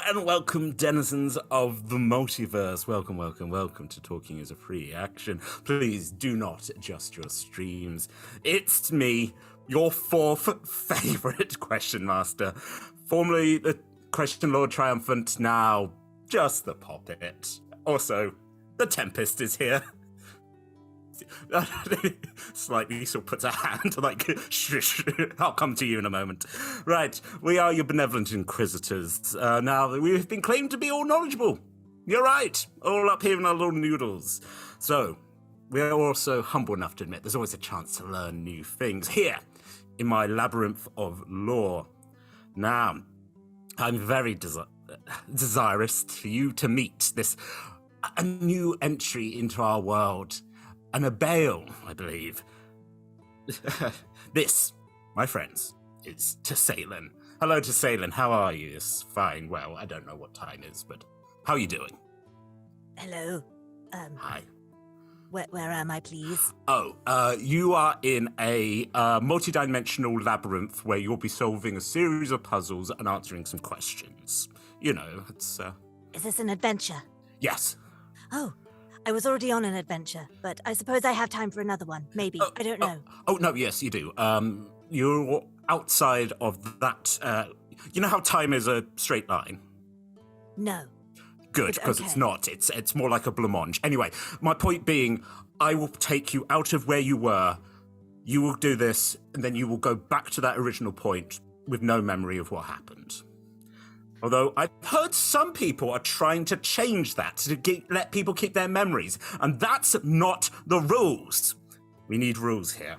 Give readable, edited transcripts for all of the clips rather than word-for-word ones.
and welcome, denizens of the multiverse. Welcome to Talking is a Free Action. Please do not adjust your streams. It's me, your fourth favourite Question Master, formerly the Question Lord Triumphant, now just the Poppet. Also, the Tempest is here. Slightly sort of puts a hand like, shh, I'll come to you in a moment. Right, we are your benevolent inquisitors. Now, we've been claimed to be all knowledgeable. You're right, all up here in our little noodles. So, we are also humble enough to admit there's always a chance to learn new things here in my labyrinth of lore. Now, I'm very desirous for you to meet a new entry into our world. And a bale, I believe. This, my friends, is Tesaillinn. Hello, Tesaillinn. How are you? Yes, fine. Well, I don't know what time is, but how are you doing? Hello. Hi. Where am I, please? You are in a multi-dimensional labyrinth where you'll be solving a series of puzzles and answering some questions. You know, it's... Is this an adventure? Yes. Oh. I was already on an adventure, but I suppose I have time for another one. Maybe. I don't know. No, yes, you do. You're outside of that... you know how time is a straight line? No. Good, because it's not. It's more like a blancmange. Anyway, my point being, I will take you out of where you were. You will do this, and then you will go back to that original point with no memory of what happened. Although I've heard some people are trying to change that to let people keep their memories, and that's not the rules. We need rules here.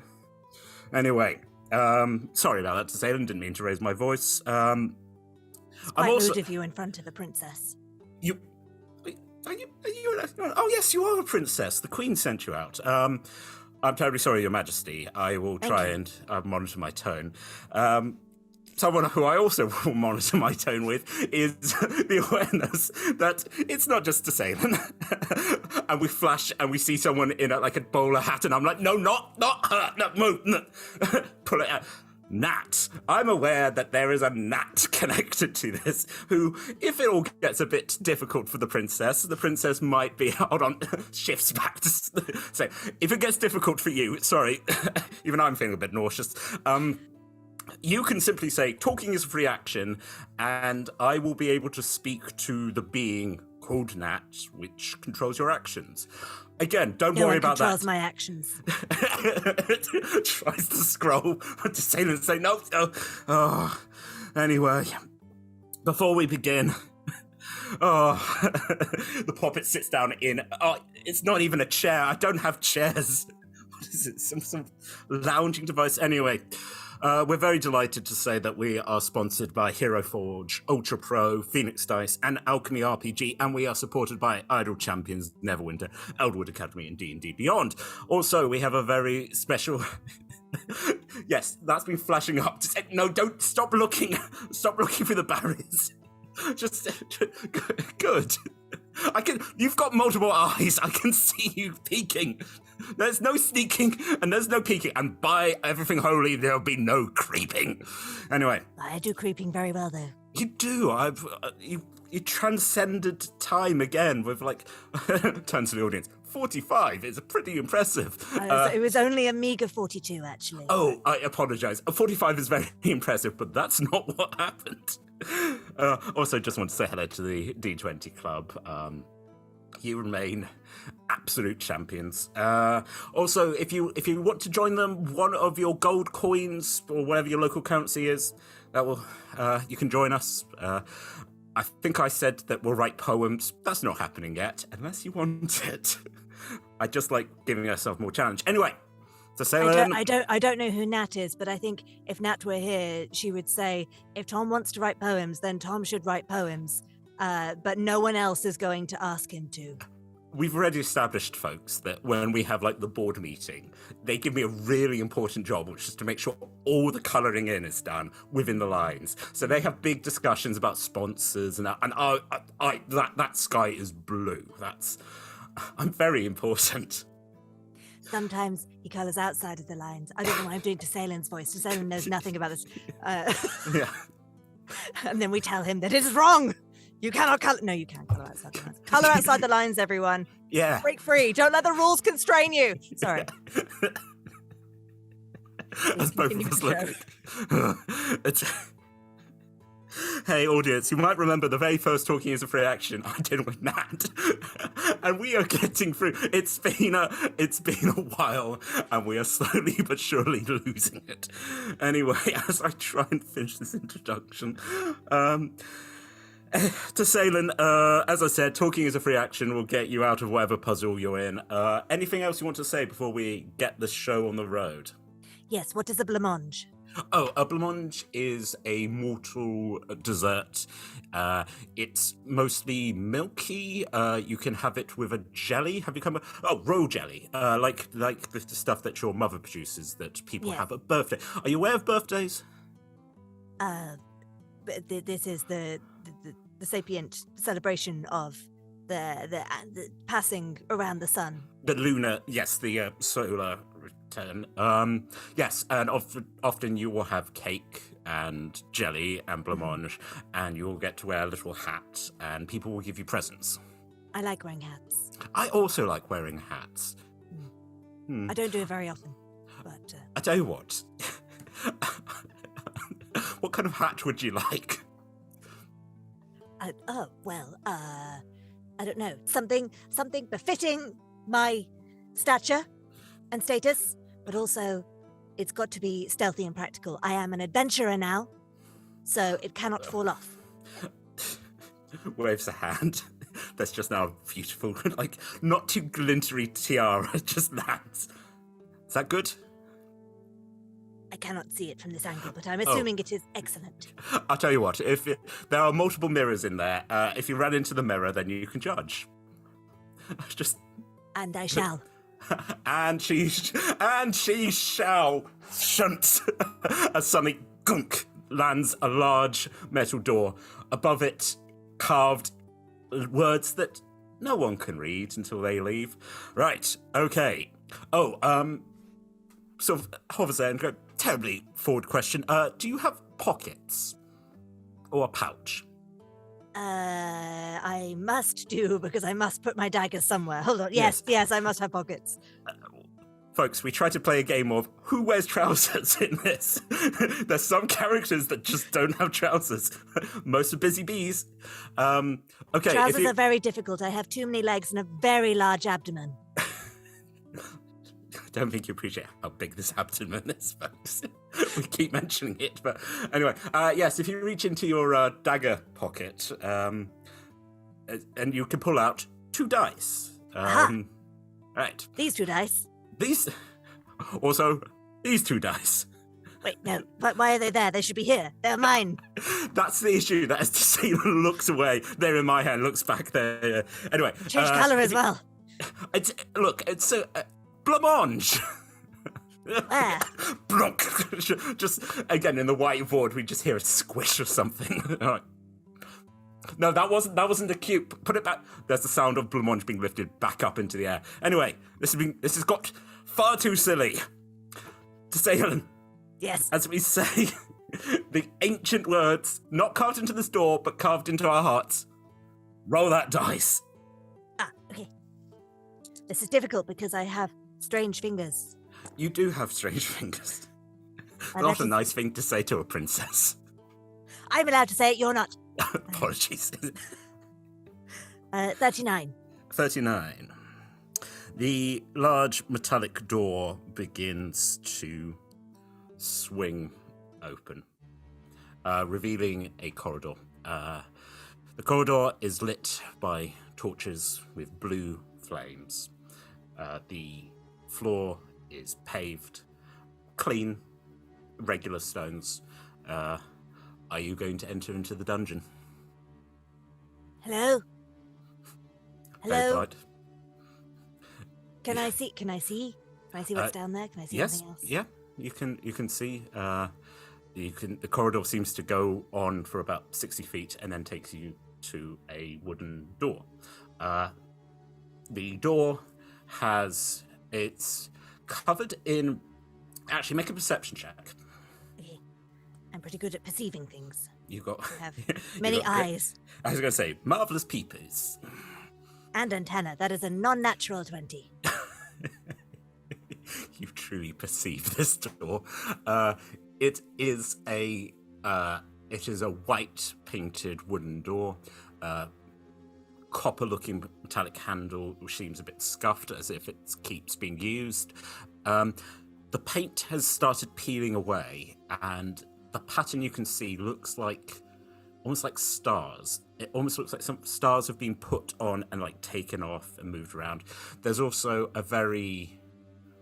Anyway, sorry about that, Tesaillinn. Didn't mean to raise my voice. It's quite rude of you in front of a princess. Are you? Oh yes, you are a princess. The Queen sent you out. I'm terribly sorry, Your Majesty. I will try and monitor my tone. Someone who I also will monitor my tone with is the awareness that it's not just Tesaillinn. And we flash and we see someone in a bowler hat, and I'm like, no, not her, no, move, no. Pull it out. Nat. I'm aware that there is a Nat connected to this, who, if it all gets a bit difficult for the princess might be, hold on, shifts back to say, if it gets difficult for you, sorry, even I'm feeling a bit nauseous, you can simply say, talking is a free action, and I will be able to speak to the being called Nat, which controls your actions. Again, don't worry about that. No one controls my actions. Tries to scroll to say no. Oh. Anyway, before we begin, the Poppet sits down in, it's not even a chair. I don't have chairs. What is it? Some lounging device? Anyway. We're very delighted to say that we are sponsored by Hero Forge, Ultra Pro, Phoenix Dice, and Alchemy RPG, and we are supported by Idle Champions, Neverwinter, Eldwood Academy, and D&D Beyond. Also, we have a very special... Yes, that's been flashing up. Just, no, don't stop looking. Stop looking through the barriers. Just good. You've got multiple eyes. I can see you peeking. There's no sneaking and there's no peeking. And by everything holy, there'll be no creeping. Anyway. I do creeping very well, though. You do. You transcended time again with turns to the audience. 45 is pretty impressive. It was only a meager 42, actually. Oh, I apologize. 45 is very impressive, but that's not what happened. Also, just want to say hello to the D20 Club. You remain absolute champions. Also, if you want to join them, one of your gold coins or whatever your local currency is, you can join us. I think I said that we'll write poems. That's not happening yet, unless you want it. I just like giving ourselves more challenge. Anyway. I don't know who Nat is, but I think if Nat were here, she would say, if Tom wants to write poems, then Tom should write poems. But no one else is going to ask him to. We've already established, folks, that when we have the board meeting, they give me a really important job, which is to make sure all the colouring in is done within the lines. So they have big discussions about sponsors, and that sky is blue. I'm very important. Sometimes he colours outside of the lines. I don't know why I'm doing Tesailin's voice. Tesaillinn knows nothing about this. Yeah. And then we tell him that it is wrong. You cannot color. No, you can color outside the lines. Color outside the lines, everyone. Yeah. Break free. Don't let the rules constrain you. Sorry. As both of us look. Hey, audience, you might remember the very first Talking is a Free Action I did with Nat. And we are getting through. It's been a while, and we are slowly but surely losing it. Anyway, as I try and finish this introduction, Tesaillinn, as I said, Talking is a Free Action will get you out of whatever puzzle you're in. Anything else you want to say before we get the show on the road? Yes, what is a blancmange? Oh, a blancmange is a mortal dessert. It's mostly milky. You can have it with a jelly. Have you come? Roe jelly, like the stuff that your mother produces that people have at birthday. Are you aware of birthdays? This is the sapient celebration of the passing around the sun. The lunar, yes, the solar return. Yes, and often you will have cake and jelly and blancmange, and you'll get to wear a little hat, and people will give you presents. I like wearing hats. I also like wearing hats. I don't do it very often, but... I tell you what. What kind of hat would you like? I don't know. Something befitting my stature and status, but also it's got to be stealthy and practical. I am an adventurer now, so it cannot fall off. Waves a hand. That's just now beautiful, like, not too glittery tiara, just that. Is that good? I cannot see it from this angle, but I'm assuming it is excellent. I'll tell you what, there are multiple mirrors in there. If you run into the mirror, then you can judge. And I shall. And she shall shunt as something gunk lands a large metal door. Above it, carved words that no one can read until they leave. Right, okay. Sort of hovers there and go, terribly forward question. Do you have pockets? Or a pouch? I must do, because I must put my daggers somewhere. Hold on. Yes, I must have pockets. Folks, we try to play a game of who wears trousers in this. There's some characters that just don't have trousers. Most are busy bees. Okay. Trousers are very difficult. I have too many legs and a very large abdomen. I don't think you appreciate how big this abdomen is, folks. We keep mentioning it, but anyway. Yes, if you reach into your dagger pocket, and you can pull out 2 dice. Right. These 2 dice? These 2 dice. Wait, no. But why are they there? They should be here. They're mine. That's the issue. That is to say, looks away. They're in my hand. Looks back there. Anyway. Change colour as well. It's blancmange. Where? Blunk. Just again in the whiteboard, we just hear a squish or something. All right. No, that wasn't a cue. Put it back. There's the sound of blancmange being lifted back up into the air. Anyway, this has got far too silly. Tesaillinn. Yes. As we say, the ancient words, not carved into this door, but carved into our hearts. Roll that dice. Okay. This is difficult because I have strange fingers. You do have strange fingers. Not a nice thing to say to a princess. I'm allowed to say it, you're not. Apologies. 39. 39. The large metallic door begins to swing open, revealing a corridor. The corridor is lit by torches with blue flames. The floor is paved, clean, regular stones. Are you going to enter into the dungeon? Hello? Very polite. Can I see? Can I see what's down there? Can I see anything else? Yeah, you can see. The corridor seems to go on for about 60 feet and then takes you to a wooden door. The door it's covered in. Actually, make a perception check. Okay. I'm pretty good at perceiving things. You got Have you many got great- eyes. I was going to say marvelous peepers. And antenna. That is a non-natural 20. You truly perceive this door. It is a white painted wooden door. Copper-looking metallic handle, which seems a bit scuffed, as if it keeps being used. The paint has started peeling away, and the pattern you can see looks like almost like stars. It almost looks like some stars have been put on and like taken off and moved around. There's also a very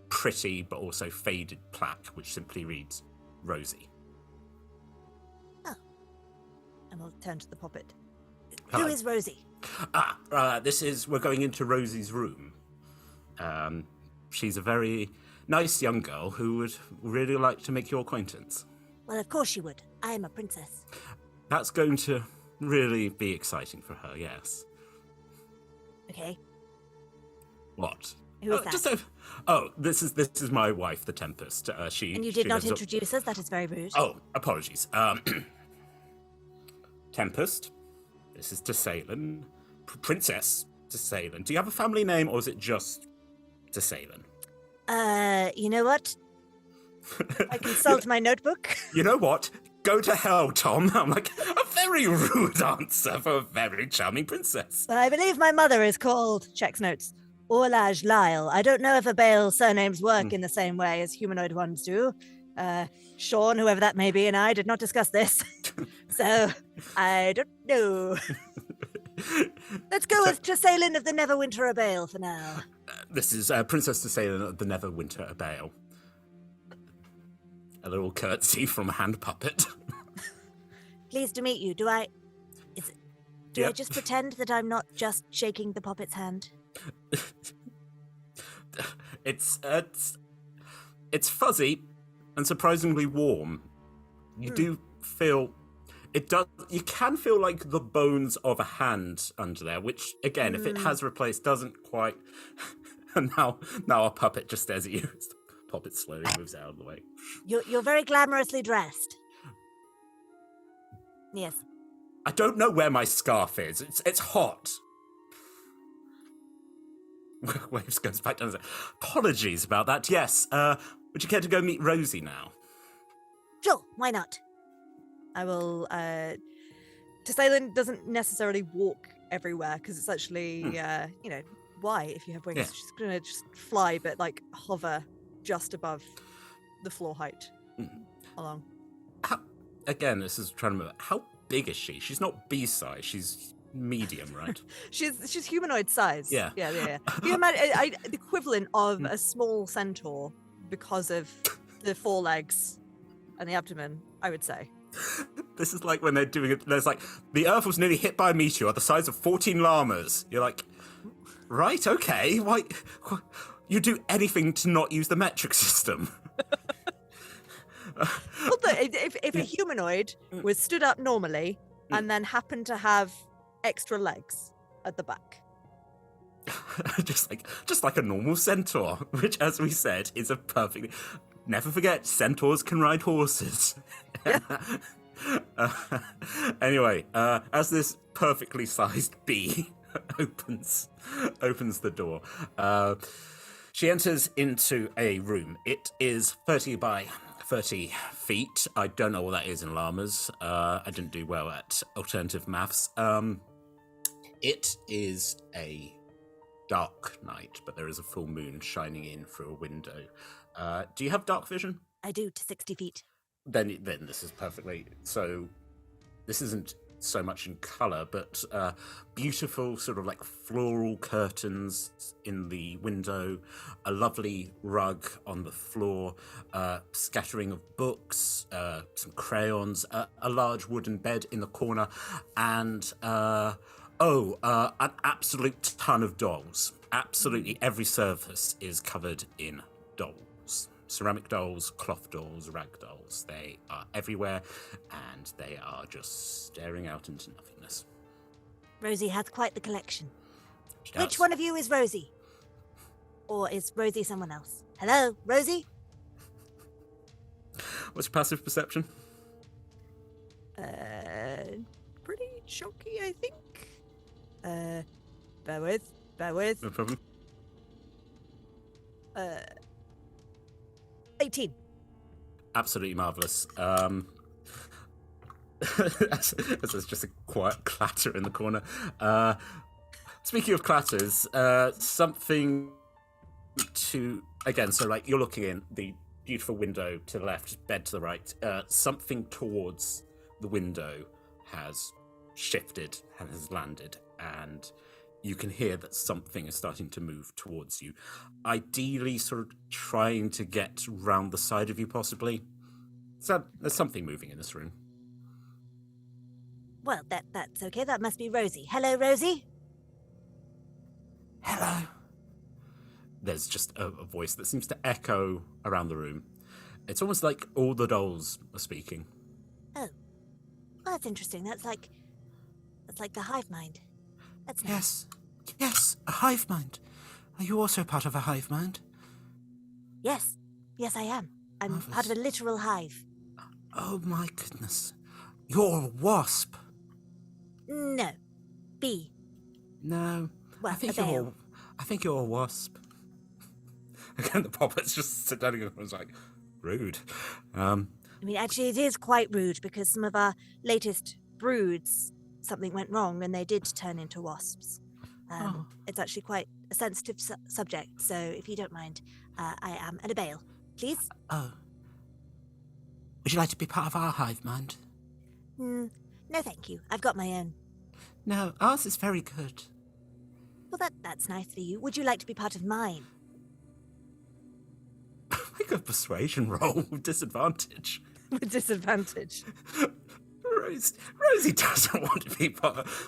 pretty but also faded plaque which simply reads Rosie. Oh. And we'll turn to the Poppet. Hello. Who is Rosie? We're going into Rosie's room. She's a very nice young girl who would really like to make your acquaintance. Well, of course she would. I am a princess. That's going to really be exciting for her, yes. Okay. What? Who is that? This is my wife, the Tempest. And you did not introduce us? That is very rude. Oh, apologies. Tempest, this is Tesaillinn. Princess Tesaillinn. Do you have a family name, or is it just Tesaillinn? You know what? I consult my notebook. You know what? Go to hell, Tom. I'm like, a very rude answer for a very charming princess. I believe my mother is called, checks notes, Orlage Lyle. I don't know if a Bale's surnames work in the same way as humanoid ones do. Sean, whoever that may be, and I did not discuss this. So, I don't know. Let's go with Tesaillinn of the Neverwinter a Bale for now. This is Princess Tesaillinn of the Neverwinter a Bale. A little curtsy from a hand puppet. Pleased to meet you. Do I just pretend that I'm not just shaking the puppet's hand? It's fuzzy and surprisingly warm. You do feel it does. You can feel like the bones of a hand under there, which again, if it has replaced, doesn't quite. And now our puppet just stares at you. The puppet slowly moves out of the way. You're very glamorously dressed. Yes. I don't know where my scarf is. It's hot. Waves goes back down. Apologies about that. Yes. Would you care to go meet Rosie now? Sure. Why not? I will. Tesaillinn doesn't necessarily walk everywhere because it's actually, why if you have wings? Yeah. She's gonna just fly, but like hover just above the floor height along. Again, this is trying to remember. How big is she? She's not B-size. She's medium, right? she's humanoid size. Yeah. Yeah. You imagine the equivalent of a small centaur because of the forelegs and the abdomen, I would say. This is like when they're doing it. There's like, the Earth was nearly hit by a meteor the size of 14 llamas. You're like, right, okay. Why? You do anything to not use the metric system. Well, if a humanoid was stood up normally and then happened to have extra legs at the back. just like a normal centaur, which, as we said, is a perfectly. Never forget, centaurs can ride horses. Yeah. Anyway, as this perfectly sized bee opens the door, she enters into a room. It is 30 by 30 feet. I don't know what that is in llamas. I didn't do well at alternative maths. It is a dark night, but there is a full moon shining in through a window. Do you have dark vision? I do, to 60 feet. Then this is perfectly. So this isn't so much in colour, but beautiful sort of like floral curtains in the window, a lovely rug on the floor, scattering of books, some crayons, a large wooden bed in the corner, and an absolute ton of dolls. Absolutely every surface is covered in dolls. Ceramic dolls, cloth dolls, rag dolls. They are everywhere, and they are just staring out into nothingness. Rosie has quite the collection. She does. Which one of you is Rosie? Or is Rosie someone else? Hello, Rosie? What's your passive perception? Pretty chunky, I think. Bear with. No problem. 18. Absolutely marvellous. There's just a quiet clatter in the corner. Speaking of clatters, something to... Again, so like you're looking in the beautiful window to the left, bed to the right. Something towards the window has shifted and has landed, and you can hear that something is starting to move towards you. Ideally, sort of trying to get round the side of you, possibly. So there's something moving in this room. Well, that's okay. That must be Rosie. Hello, Rosie? Hello. There's just a voice that seems to echo around the room. It's almost like all the dolls are speaking. Oh. Well, that's interesting. That's like the hive mind. That's nice. Yes, a hive mind. Are you also part of a hive mind? Yes, I am. I'm Marvelous. part of a literal hive. Oh my goodness. You're a wasp. No. Bee. No. Well, I think you're a wasp. Again, the Poppet's just sitting there and was like, rude. I mean, actually, it is quite rude because some of our latest broods, something went wrong and they did turn into wasps. It's actually quite a sensitive subject, so if you don't mind, I am at a bail. Please? Oh. Would you like to be part of our hive mind? No, thank you. I've got my own. No, ours is very good. Well, that's nice for you. Would you like to be part of mine? Make a persuasion roll with disadvantage. With disadvantage. Rosie doesn't want to be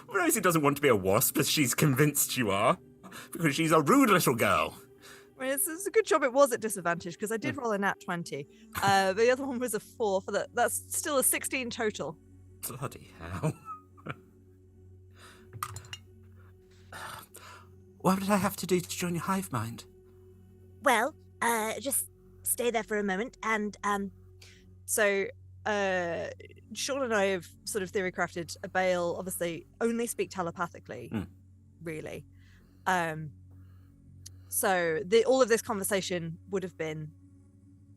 Rosie doesn't want to be a wasp, as she's convinced you are, because she's a rude little girl. I mean, it's a good job it was at disadvantage, because I did roll a nat 20. The other one was a 4, for that's still a 16 total. Bloody hell. What did I have to do to join your hive mind? Well, just stay there for a moment, and so Sean and I have sort of theory crafted a Bale obviously only speak telepathically, really. So all of this conversation would have been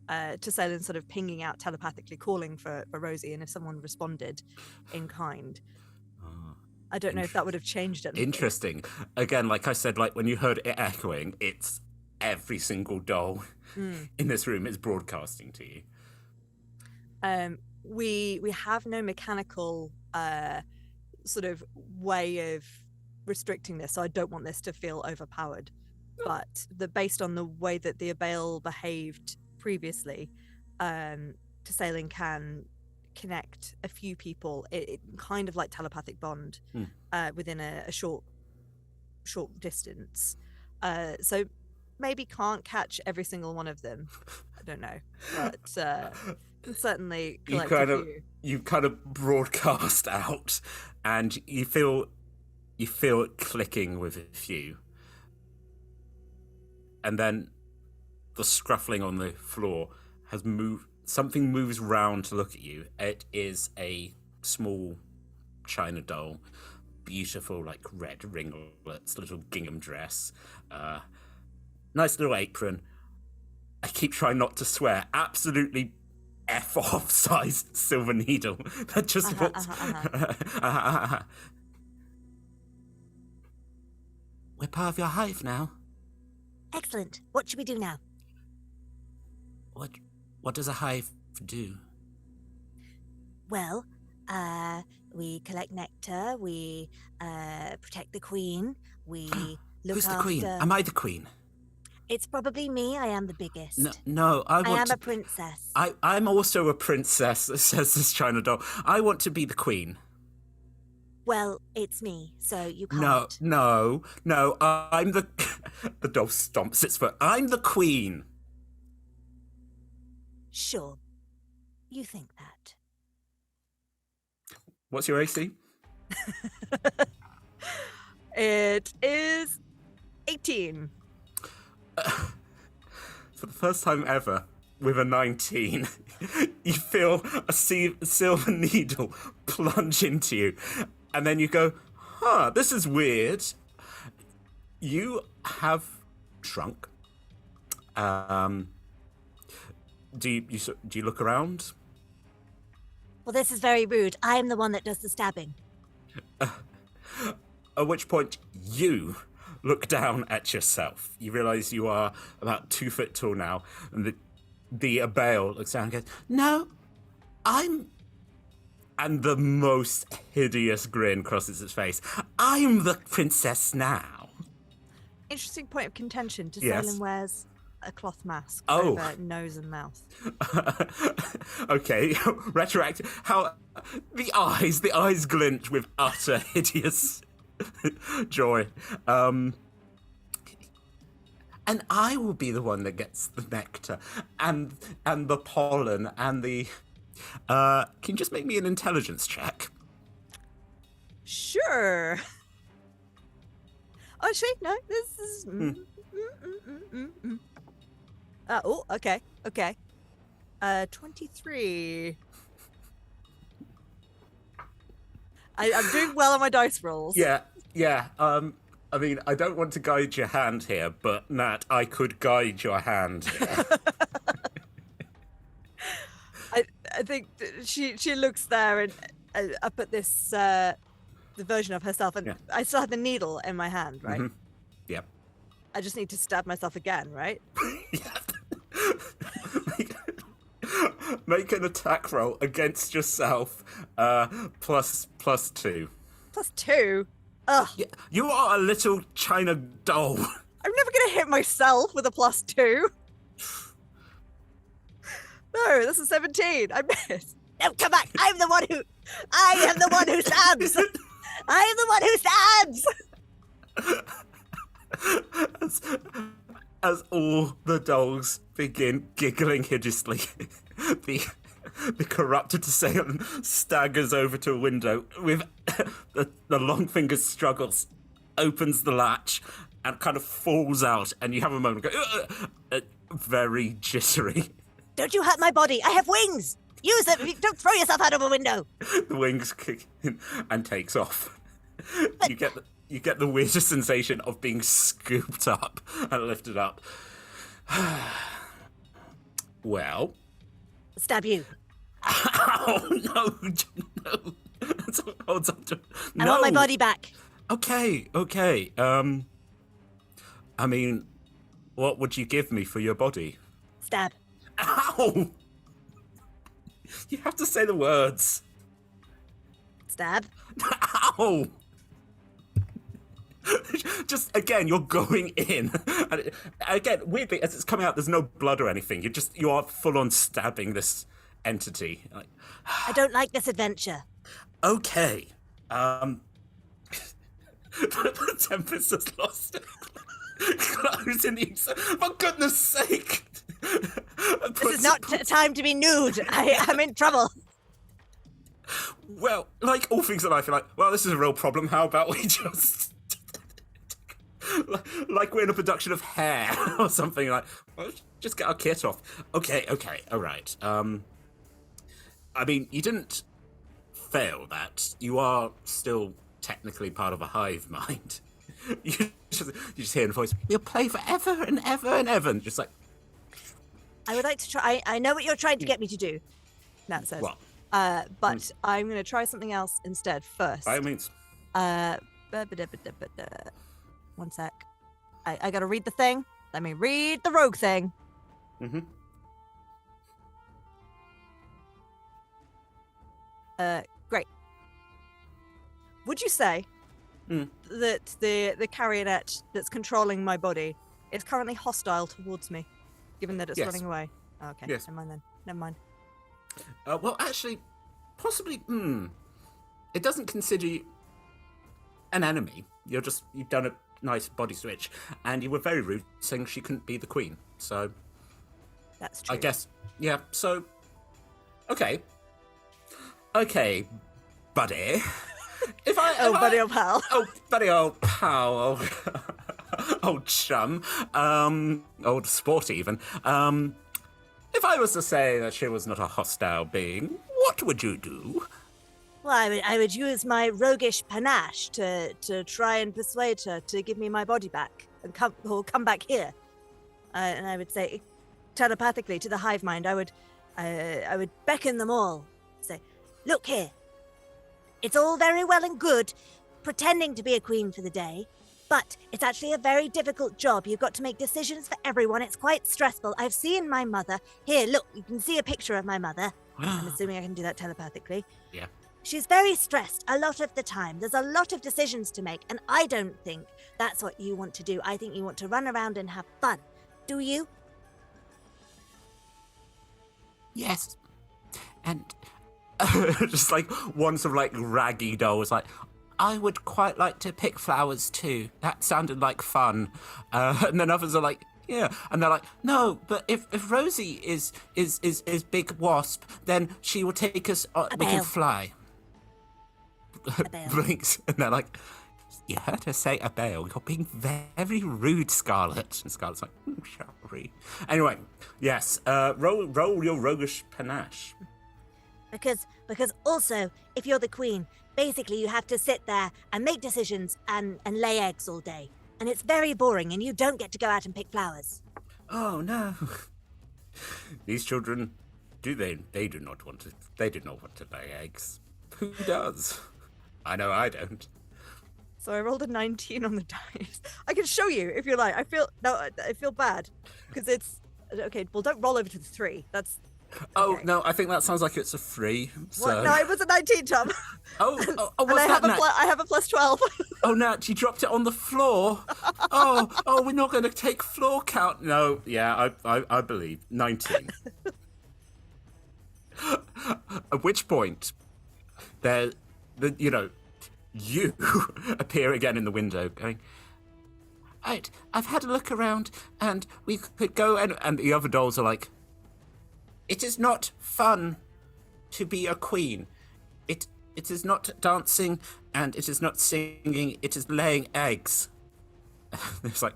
Tesaillinn sort of pinging out telepathically, calling for Rosie, and if someone responded in kind. I don't know if that would have changed anything. Interesting. Again, like I said, like when you heard it echoing, it's every single doll in this room is broadcasting to you. We have no mechanical sort of way of restricting this, so I don't want this to feel overpowered. But based on the way that the Abale behaved previously, Tesaillinn can connect a few people, it kind of like telepathic bond within a short distance. So maybe can't catch every single one of them. I don't know, but certainly you kind of broadcast out, and you feel it clicking with a few, and then the scruffling on the floor has moved. Something moves round to look at you. It is a small china doll, beautiful, like red ringlets, little gingham dress, nice little apron. I keep trying not to swear. Absolutely F off sized silver needle that just walks. We're part of your hive now. Excellent. What should we do now? What does a hive do? Well, we collect nectar, we protect the queen, we look Who's the after... queen? Am I the queen? It's probably me. I am the biggest. No, I am a princess. I'm also a princess, says this china doll. I want to be the queen. Well, it's me, so you can't. No, I'm the... The doll stomps its foot. I'm the queen. Sure. You think that. What's your AC? It is 18. For the first time ever, with a 19, you feel a silver needle plunge into you. And then you go, huh, this is weird. You have shrunk. Do you look around? Well, this is very rude. I am the one that does the stabbing. At which point you look down at yourself. You realise you are about 2 foot tall now, and the Abale looks down and goes, "No, I'm..." And the most hideous grin crosses its face. "I'm the princess now." Interesting point of contention. Yes. Tesaillinn wears a cloth mask Oh. over nose and mouth. Okay, retroactive. How the eyes glint with utter hideous joy. And I will be the one that gets the nectar and the pollen and the. Can you just make me an intelligence check? Sure. Actually, no. This is. Oh, okay. 23. I'm doing well on my dice rolls. Yeah. I mean, I don't want to guide your hand here, but Nat, I could guide your hand here. I think she looks there and up at this the version of herself, and I still have the needle in my hand, right? Mm-hmm. Yep. I just need to stab myself again, right? Make an attack roll against yourself, plus 2. Plus 2? Ugh. Yeah, you are a little China doll. I'm never gonna hit myself with a plus 2. No, this is 17. I missed. No, come back. I am the one who stabs. I am the one who stabs. As all the dolls begin giggling hideously, the corrupted Tesaillinn staggers over to a window with the long fingers struggles, opens the latch, and kind of falls out. And you have a moment go, very jittery. Don't you hurt my body. I have wings. Use them. Don't throw yourself out of a window. The wings kick in and takes off. But... You get the weirdest sensation of being scooped up and lifted up. Well. Stab you. Oh, no. That's what holds up to... No. I want my body back. Okay. I mean, what would you give me for your body? Stab. Ow! You have to say the words. Stab. Ow! Just again, you're going in, and again, weirdly, as it's coming out, there's no blood or anything. You are full on stabbing this entity. Like, I don't like this adventure. Okay. The Tempest has lost it. Closing the... For goodness sake! This is not time to be nude. I am in trouble. Well, like all things in life, you're like, well, this is a real problem. How about we just... like we're in a production of Hair or something, like, well, just get our kit off. Okay, all right. I mean, you didn't fail that. You are still technically part of a hive mind. You just hear in the voice, "We'll play forever and ever and ever," and just like... I would like to try... I know what you're trying to get me to do, Nat says. What? But I'm going to try something else instead first. By all means. One sec. I gotta read the thing. Let me read the rogue thing. Mm-hmm. Great. Would you say that the carionet that's controlling my body is currently hostile towards me, given that it's running away? Oh, okay. Yes. Never mind. Well, actually, possibly. It doesn't consider you an enemy. You've done a nice body switch, and you were very rude, saying she couldn't be the queen. So that's true. I guess, yeah. So, okay, buddy. Buddy old pal. Oh, buddy old pal. Old chum. Old sport even. If I was to say that she was not a hostile being, what would you do? Well, I would use my roguish panache to try and persuade her to give me my body back and come back here. And I would say telepathically to the hive mind, I would beckon them all. Say, look here. It's all very well and good pretending to be a queen for the day, but it's actually a very difficult job. You've got to make decisions for everyone. It's quite stressful. I've seen my mother. Here, look, you can see a picture of my mother. I'm assuming I can do that telepathically. Yeah. She's very stressed a lot of the time. There's a lot of decisions to make, and I don't think that's what you want to do. I think you want to run around and have fun. Do you? Yes. And Just like one sort of like raggy doll was like, I would quite like to pick flowers too. That sounded like fun. and then others are like, yeah, and they're like, No, but if Rosie is Big Wasp, then she will take us. We can bale. fly. bale. blinks, and they're like, You heard her say a bale. You're being very rude, Scarlet. and Scarlett's like, sorry. Anyway, yes, roll your roguish panache. Because also, if you're the queen, basically you have to sit there and make decisions and lay eggs all day. And it's very boring, and you don't get to go out and pick flowers. Oh no. These children, they do not want to lay eggs. Who does? I know I don't. So I rolled a 19 on the dice. I can show you if you like. I feel bad because it's okay. Well, don't roll over to the 3. That's Oh okay. no, I think that sounds like it's a 3. So. What? No, it was a 19, Tom. Oh, And what's I that, have Nat? I have a plus 12. Oh, Nat, you dropped it on the floor. Oh, we're not going to take floor count. No, yeah, I believe 19. At which point, you appear again in the window, going, Right, I've had a look around, and we could go and the other dolls are like, It is not fun to be a queen. It is not dancing, and it is not singing. It is laying eggs. it's like,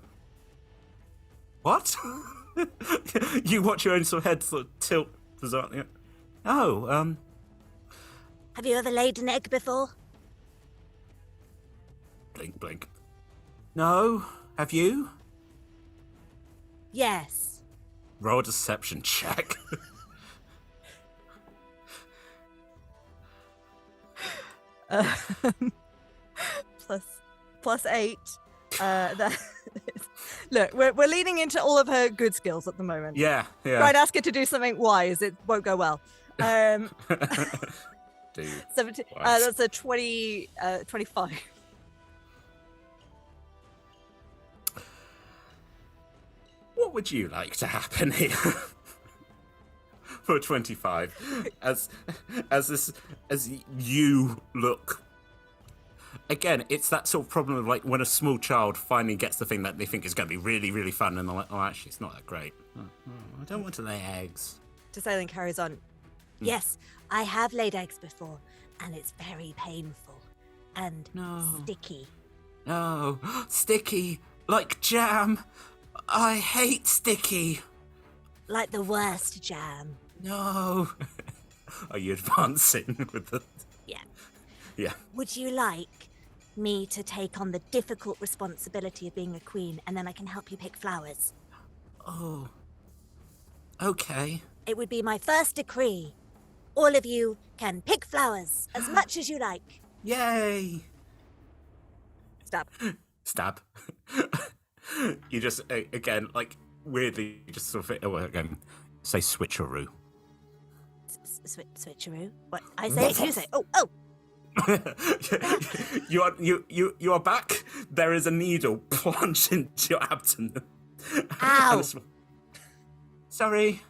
what? You watch your own sort of head sort of tilt bizarrely. Oh, Have you ever laid an egg before? blink, blink. No, have you? Yes. Roll a deception check. plus 8. Look, we're leaning into all of her good skills at the moment. Yeah. Try and ask her to do something wise. It won't go well. Do 17. wise. That's a 25. What would you like to happen here? For 25, as you look. Again, it's that sort of problem of like when a small child finally gets the thing that they think is going to be really, really fun, and they're like, oh, actually, it's not that great. I don't want to lay eggs. Tesaillinn carries on. Yes, I have laid eggs before, and it's very painful and sticky. No, sticky, like jam. I hate sticky. Like the worst jam. No. Are you advancing with the... Yeah. Yeah. Would you like me to take on the difficult responsibility of being a queen, and then I can help you pick flowers? Oh. Okay. It would be my first decree. All of you can pick flowers as much as you like. Yay. Stab. You just, again, like, weirdly, you just sort of, again, say switcheroo. Switcheroo? What? I say it, you say. Oh. You are back. There is a needle plunged into your abdomen. Ow. Sorry.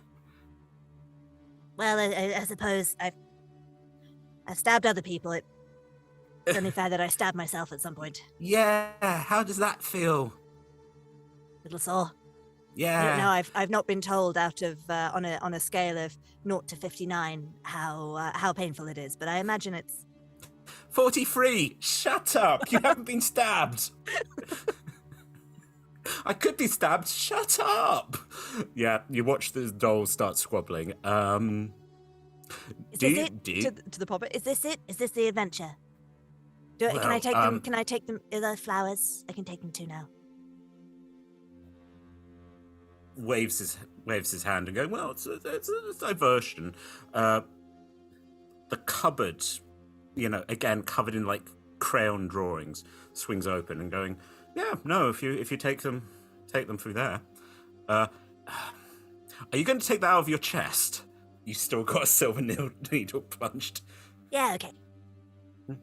Well, I suppose I've stabbed other people. It's only fair that I stab myself at some point. Yeah, how does that feel? Little sore. Yeah. I don't know. I've not been told out of on a scale of 0 to 59 how painful it is, but I imagine it's 43. Shut up. You haven't been stabbed. I could be stabbed. Shut up. Yeah, you watch the dolls start squabbling. Is Do this you, it? do you, To the Poppet. Is this it? Is this the adventure? Can I Well, take them? Can I take them? Are there flowers? I can take them too now. waves his hand and going, well, it's a diversion. The cupboard, again covered in like crayon drawings, swings open and going, yeah, no, if you take them through there. Are you going to take that out of your chest? You still got a silver needle plunged. Yeah. Okay.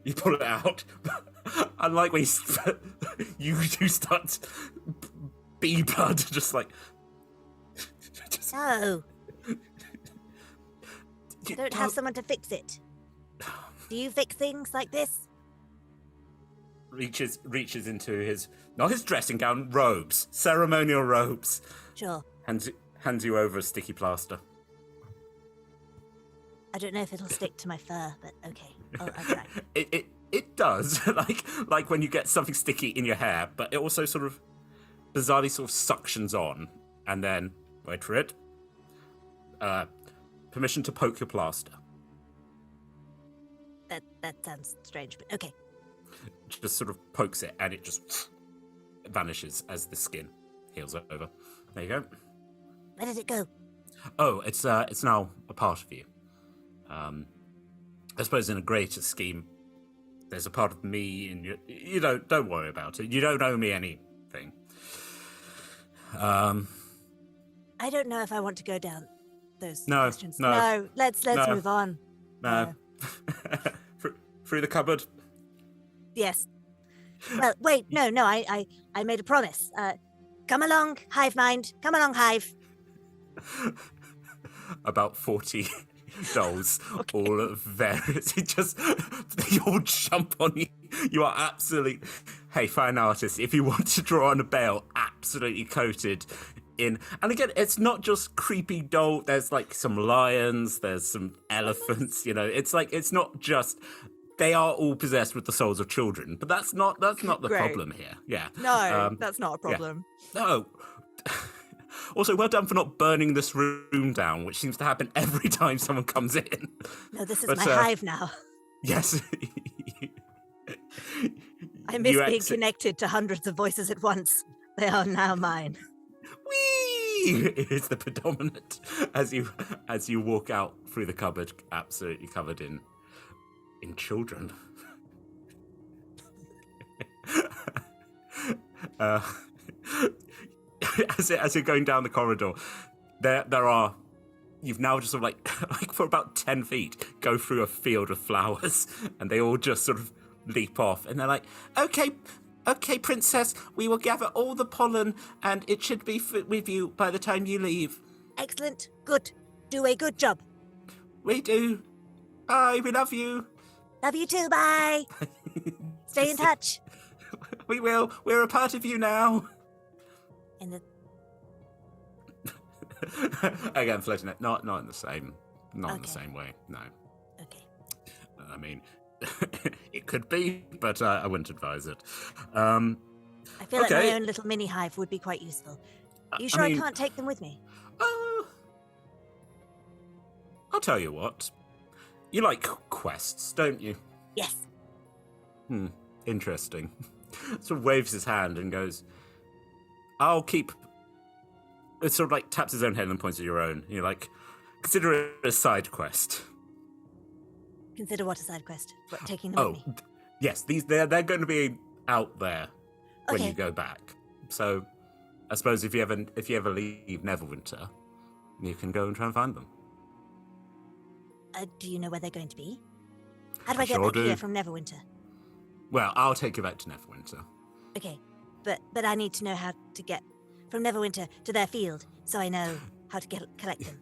You pull it out. Unlike when you do start bee blood, just like. No. I don't have someone to fix it. Do you fix things like this? Reaches into not his dressing gown, robes, ceremonial robes. Sure. Hands you over a sticky plaster. I don't know if it'll stick to my fur, but okay. I'll try. It does, like when you get something sticky in your hair, but it also sort of bizarrely sort of suctions on, and then wait for it. Permission to poke your plaster. That sounds strange, but okay. Just sort of pokes it, and it just vanishes as the skin heals over. There you go. Where did it go? Oh, it's now a part of you. I suppose in a greater scheme, there's a part of me, and you don't worry about it. You don't owe me anything. I don't know if I want to go down those No, questions. no. Let's No. move on. No. Through the cupboard. Yes. Well, wait, no, I made a promise. Come along, hive mind. Come along, hive. About 40 dolls, all of various. They all jump on you. You are absolutely. Hey, fine artist, if you want to draw on a bale, absolutely coated in. And again, it's not just creepy doll. There's like some lions. There's some elephants. It's like it's not just. They are all possessed with the souls of children, but that's not the Great. problem here. Yeah. No, that's not a problem. No. Also, well done for not burning this room down, which seems to happen every time someone comes in. No, this is But, my hive now. Yes. I miss you being exit- connected to hundreds of voices at once. They are now mine. Whee! Is the predominant as you walk out through the cupboard, absolutely covered in children. As you're going down the corridor, there are. You've now just sort of like for about 10 feet, go through a field of flowers, and they all just sort of leap off, and they're like, "Okay, princess, we will gather all the pollen, and it should be with you by the time you leave." Excellent. Good. Do a good job. We do. Bye. We love you. Love you too. Bye. Stay in touch. We will. We're a part of you now. In the Again, floating it. Not in the same. Not in the Okay. same way. No. okay. I mean, it could be, but I wouldn't advise it. I feel like Okay. my own little mini hive would be quite useful. You sure mean- I can't take them with me? I'll tell you what. You like quests, don't you? Yes. Interesting. Sort of waves his hand and goes, I'll keep. It sort of like taps his own head and points at your own. You're like, consider it a side quest. Consider what a side quest. What, taking them Oh, with me? yes, they're going to be out there when Okay. you go back. So, I suppose if you ever leave Neverwinter, you can go and try and find them. Do you know where they're going to be? How do I I get sure back do. here from Neverwinter? Well, I'll take you back to Neverwinter. Okay, but I need to know how to get from Neverwinter to their field, so I know how to collect them.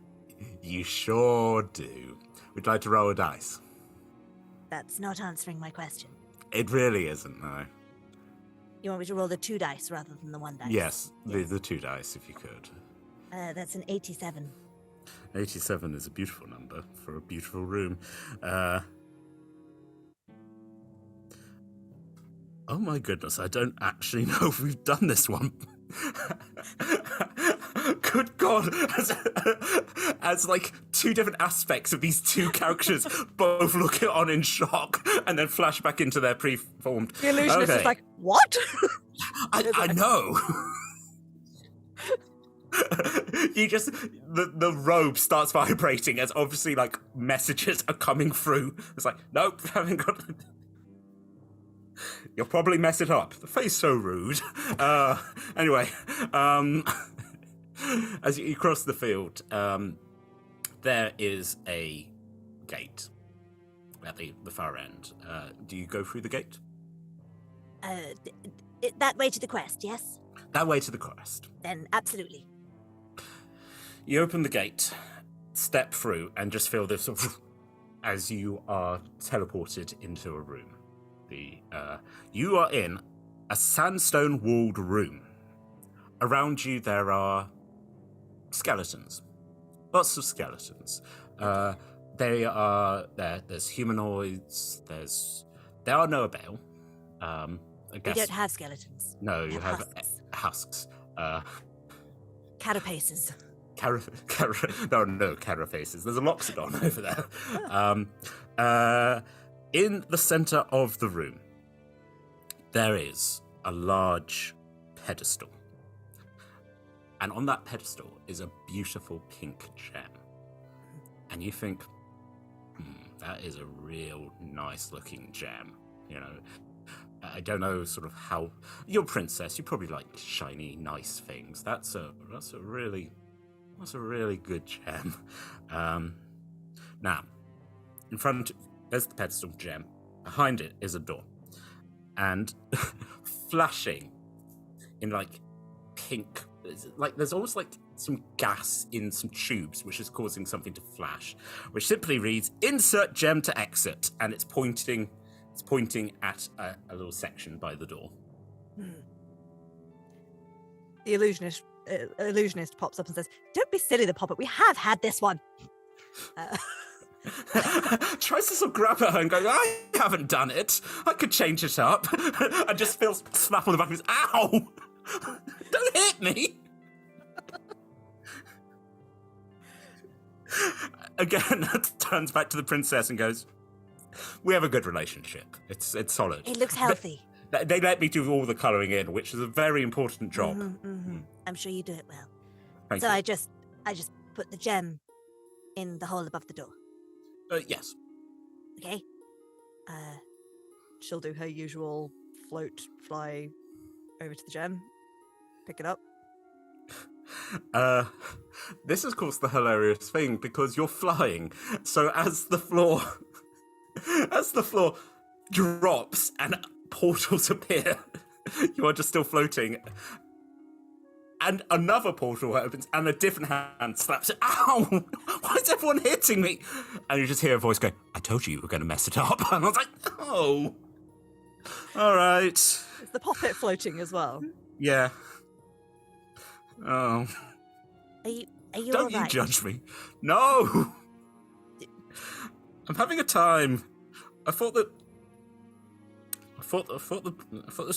You sure do. Would you like to roll a dice? That's not answering my question. It really isn't, no. You want me to roll the 2 dice rather than the 1 dice? Yes, the 2 dice, if you could. That's an 87. 87 is a beautiful number for a beautiful room. Oh my goodness, I don't actually know if we've done this one Good God, as like two different aspects of these two characters both look on in shock and then flash back into their preformed. The illusionist is like, what? I know. You just the robe starts vibrating as obviously like messages are coming through. It's like, nope, haven't got. You'll probably mess it up. The face so rude. Anyway, as you cross the field, there is a gate at the far end. Do you go through the gate? That way to the quest, yes? That way to the crest. Then absolutely. You open the gate, step through, and just feel this as you are teleported into a room. You are in a sandstone-walled room. Around you, there are skeletons. Lots of skeletons. They are there. There's humanoids. There are no Abel. I guess. We don't have skeletons. No, We you have husks. Carapaces. There are no carapaces. There's a loxodon over there. In the center of the room, there is a large pedestal. And on that pedestal is a beautiful pink gem. And you think, that is a real nice looking gem. You know, I don't know sort of how you're a princess, you probably like shiny, nice things. That's a really good gem. Now, in front there's the pedestal gem. Behind it is a door. And flashing in like pink, like there's almost like some gas in some tubes, which is causing something to flash, which simply reads, "Insert gem to exit," and it's pointing at a little section by the door. The illusionist pops up and says, "Don't be silly, the Poppet. We have had this one." Tries to sort of grab at her and go, "I haven't done it. I could change it up." And just feels slap on the back of his, "Ow! Don't hit me!" Again, turns back to the princess and goes, "We have a good relationship. It's solid. It looks healthy. They let me do all the colouring in, which is a very important job." I'm sure you do it well. Thank So you. I just put the gem in the hole above the door. Yes. Okay. She'll do her usual float, fly over to the gem, pick it up. This is, of course, the hilarious thing because you're flying. So as the floor drops and portals appear, you are just still floating. And another portal opens, and a different hand slaps it. "Ow! Why is everyone hitting me?" And you just hear a voice go, "I told you were going to mess it up." And I was like, "Oh, all right, Is the Poppet floating as well? yeah." Oh, Are you don't all you right? judge me? No, I'm having a time. I thought this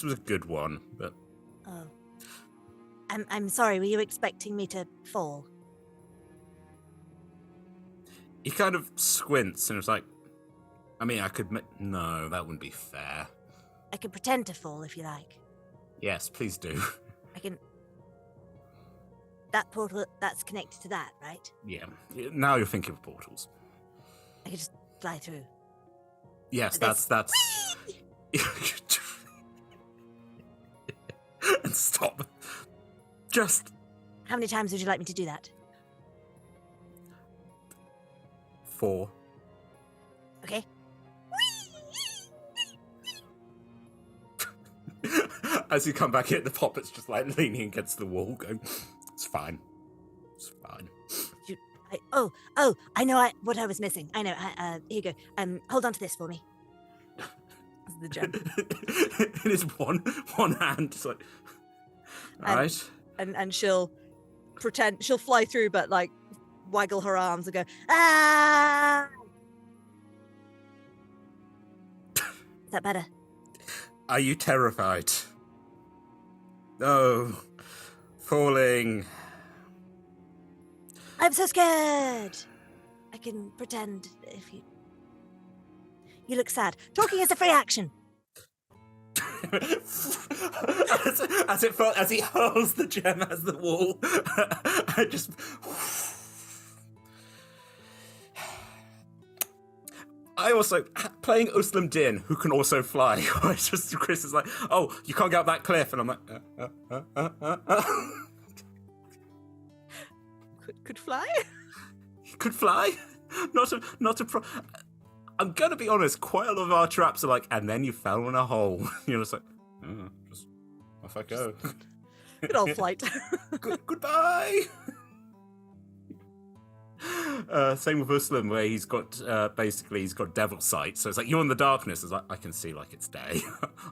was a good one, but Oh. I'm sorry, were you expecting me to fall? he kind of squints and was like, "I mean, I could. No, that wouldn't be fair." I can pretend to fall if you like. Yes, please do. I can. That portal, that's connected to that, right? Yeah. Now you're thinking of portals. I can just fly through. Yes, This- that's. And stop. Just How many times would you like me to do that? 4. Okay. As you come back in, the Poppet's just like leaning against the wall, going, "It's fine. It's fine." I know what I was missing. I know. Here you go. Hold on to this for me. This is the gem. In his one hand, just like, all right. And she'll pretend she'll fly through, but like waggle her arms and go, "Ah!" Is that better? Are you terrified? No. falling. I'm so scared. I can pretend if you... You look sad. Talking is a free action. as he hurls the gem as the wall, I just... I also, playing Uslam Din, who can also fly, Chris is like, oh, you can't get up that cliff, and I'm like, Could fly? He could fly? Not a I'm gonna be honest, quite a lot of our traps are like, and then you fell in a hole. You're just like, oh, just off I go. Good old flight. Goodbye! Same with Uslam, where he's got devil sight, so it's like, you're in the darkness. It's like, I can see like it's day.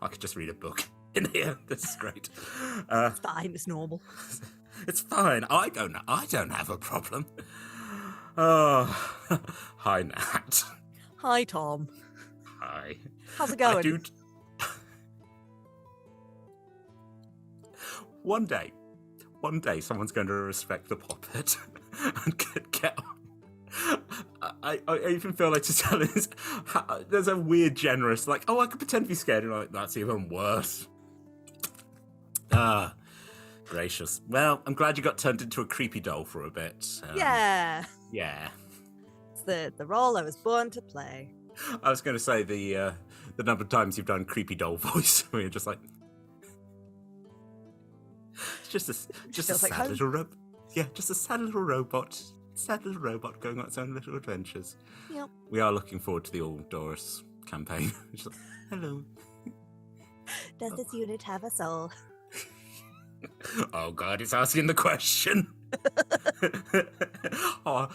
I could just read a book in here. This is great. It's fine, it's normal. It's fine. I don't have a problem. Oh, hi, Nat. Hi, Tom. Hi. How's it going? One day, someone's going to respect the Poppet and get on. I even feel like to tell this. There's a weird generous, like, oh, I could pretend to be scared, and I'm like, that's even worse. Gracious. Well, I'm glad you got turned into a creepy doll for a bit. Yeah. Yeah. It's the role I was born to play. I was going to say the number of times you've done creepy doll voice, where you're just like, just a sad little robot. Yeah, just a sad little robot. Sad little robot going on its own little adventures. Yep. We are looking forward to the All Doris campaign. Just like, hello. Does this unit have a soul? Oh God, it's asking the question. Oh,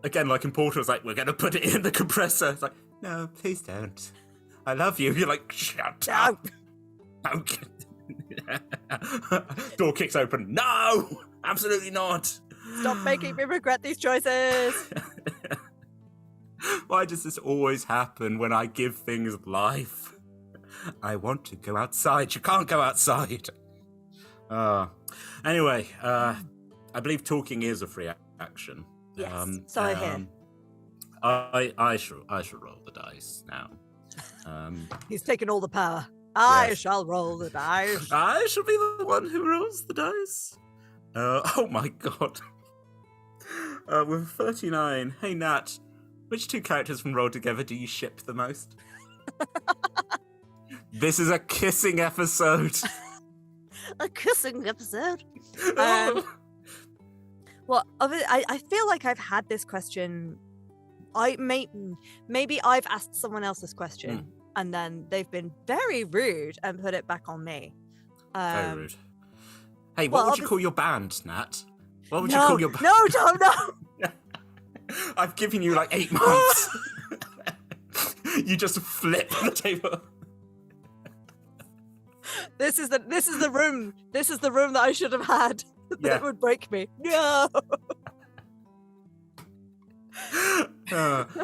again, like in Portal, it's like, we're going to put it in the compressor. It's like, no, please don't. I love you. You're like, shut up. Okay. Door kicks open. No, absolutely not. Stop making me regret these choices. Why does this always happen when I give things life? I want to go outside. You can't go outside. Anyway, I believe talking is a free action. Yes, so I hear. I shall roll the dice now. He's taken all the power. I Yes. shall roll the dice. I shall be the one who rolls the dice. Oh my God. With 39, hey Nat, which two characters from Roll Together do you ship the most? This is a kissing episode. A kissing episode. Well, I feel like I've had this question. Maybe I've asked someone else this question, and then they've been very rude and put it back on me. Very rude. Hey, what would you call your band, Nat? What would you call your band? No, Tom, no. I've given you like 8 months. You just flip the table. This is the room. This is the room that I should have had. That would break me. No.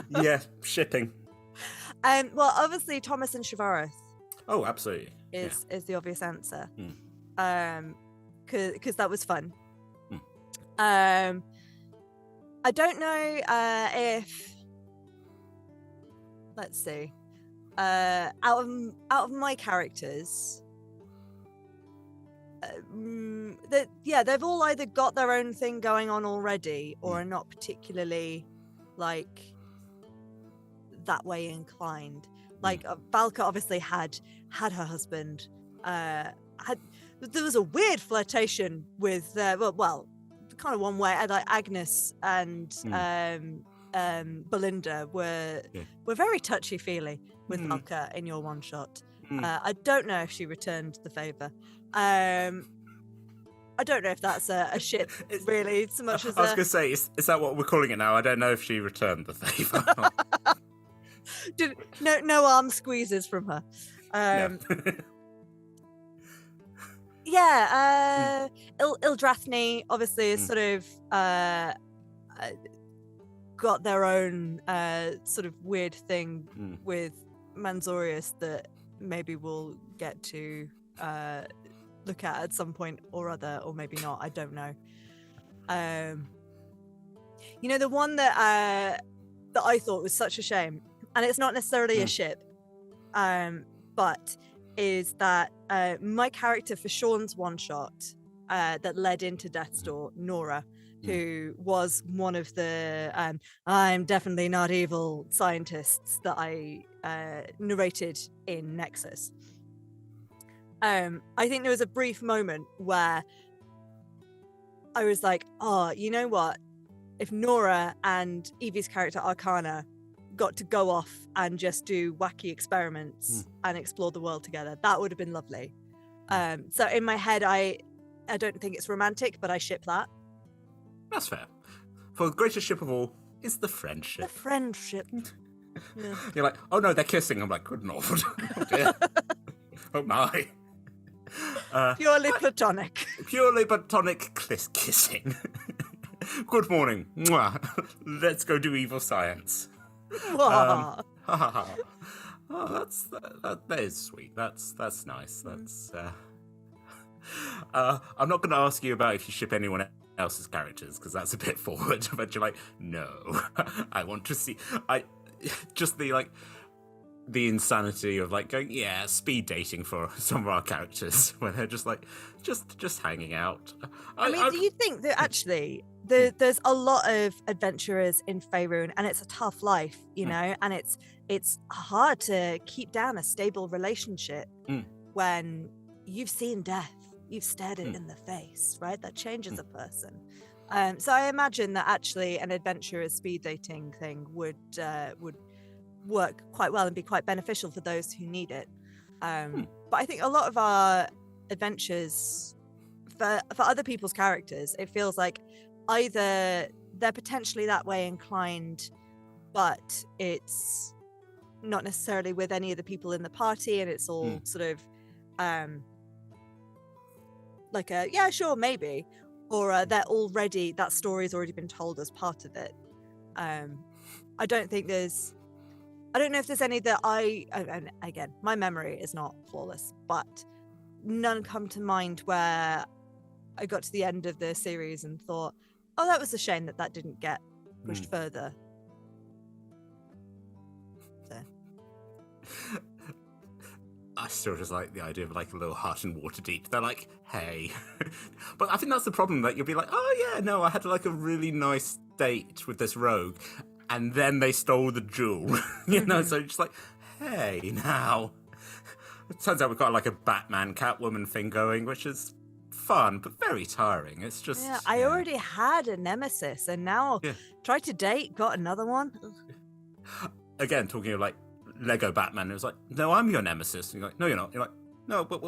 Yeah, shipping. Well, obviously Thomas and Shavaris. Oh, absolutely. Is the obvious answer. Hmm. Because that was fun. I don't know if, let's see, out of my characters, they've all either got their own thing going on already or are not particularly like that way inclined. Like Valka obviously had her husband. There was a weird flirtation with well, kind of one way. Like Agnes and Belinda were very touchy feely with Valka in your one shot. I don't know if she returned the favor. I don't know if that's a ship really so much as I was going to say, is that what we're calling it now? I don't know if she returned the favor. No arm squeezes from her. Ildrathni obviously is sort of got their own sort of weird thing with Manzorius that maybe we'll get to look at some point or other, or maybe not. I don't know. You know, the one that I thought was such a shame, and it's not necessarily a ship, but is that my character for Sean's one shot that led into Death's Door, Nora, who was one of the I'm definitely not evil scientists that I narrated in Nexus. I think there was a brief moment where I was like, oh, you know what? If Nora and Evie's character Arcana got to go off and just do wacky experiments and explore the world together, that would have been lovely. So in my head, I don't think it's romantic, but I ship that. That's fair. For the greatest ship of all is the friendship. The friendship. Yeah. You're like, oh no, they're kissing. I'm like, good lord. Oh dear. Oh my. Purely platonic. Purely platonic kissing. Good morning. Mwah. Let's go do evil science. Oh, that is sweet. That's nice. That's. I'm not going to ask you about if you ship anyone else's characters because that's a bit forward. But you're like, no, I want to see. Just the insanity of like going, yeah, speed dating for some of our characters when they're just like, just hanging out. I mean, do you think that actually there's a lot of adventurers in Faerun, and it's a tough life, you know, and it's hard to keep down a stable relationship when you've seen death, you've stared it in the face, right? That changes a person. So I imagine that actually an adventurer's speed dating thing would work quite well and be quite beneficial for those who need it. But I think a lot of our adventures for other people's characters, it feels like either they're potentially that way inclined, but it's not necessarily with any of the people in the party, and it's all sort of like a yeah, sure, maybe, or that story's already been told as part of it. I don't know if there's any that and again, my memory is not flawless, but none come to mind where I got to the end of the series and thought, oh, that was a shame that didn't get pushed further. So. I still just like the idea of like a little heart in Waterdeep. They're like, hey. But I think that's the problem, that you'll be like, oh yeah, no, I had like a really nice date with this rogue. And then they stole the jewel, you know. So just like, hey, now. It turns out we've got like a Batman Catwoman thing going, which is fun but very tiring. It's just I already had a nemesis, and now tried to date, got another one. Again, talking of like Lego Batman, it was like, no, I'm your nemesis. And you're like, no, you're not. You're like, no, but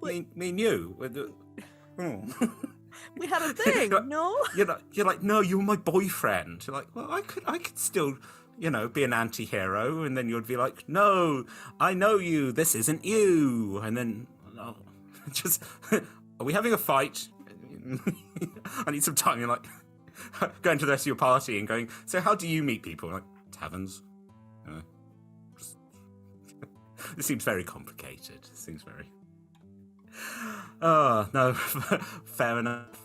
me and you. We had a thing, no? You're like, no, you're my boyfriend. You're like, well, I could still, be an anti-hero. And then you'd be like, no, I know you. This isn't you. And then, no, just, are we having a fight? I need some time. You're like, going to the rest of your party and going, so how do you meet people? Like, taverns. This seems very complicated. It seems very... Oh, no, fair enough.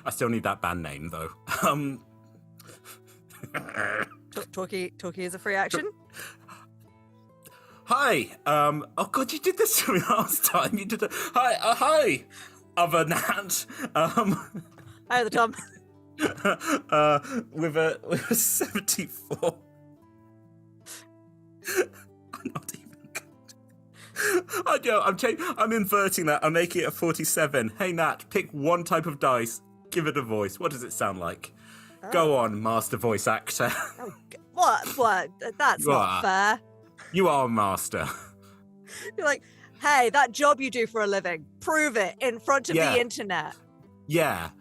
I still need that band name, though. Talkie is a free action. Hi. Oh, God, you did this to me last time. You did hi, other Nat. Hi, the Tom. With a 74. I'm not even good. I'm inverting that. I'm making it a 47. Hey, Nat, pick one type of dice. Give it a voice. What does it sound like? Oh. Go on, master voice actor. Oh, what? That's not fair. You are a master. You're like, hey, that job you do for a living, prove it in front of the internet. Yeah.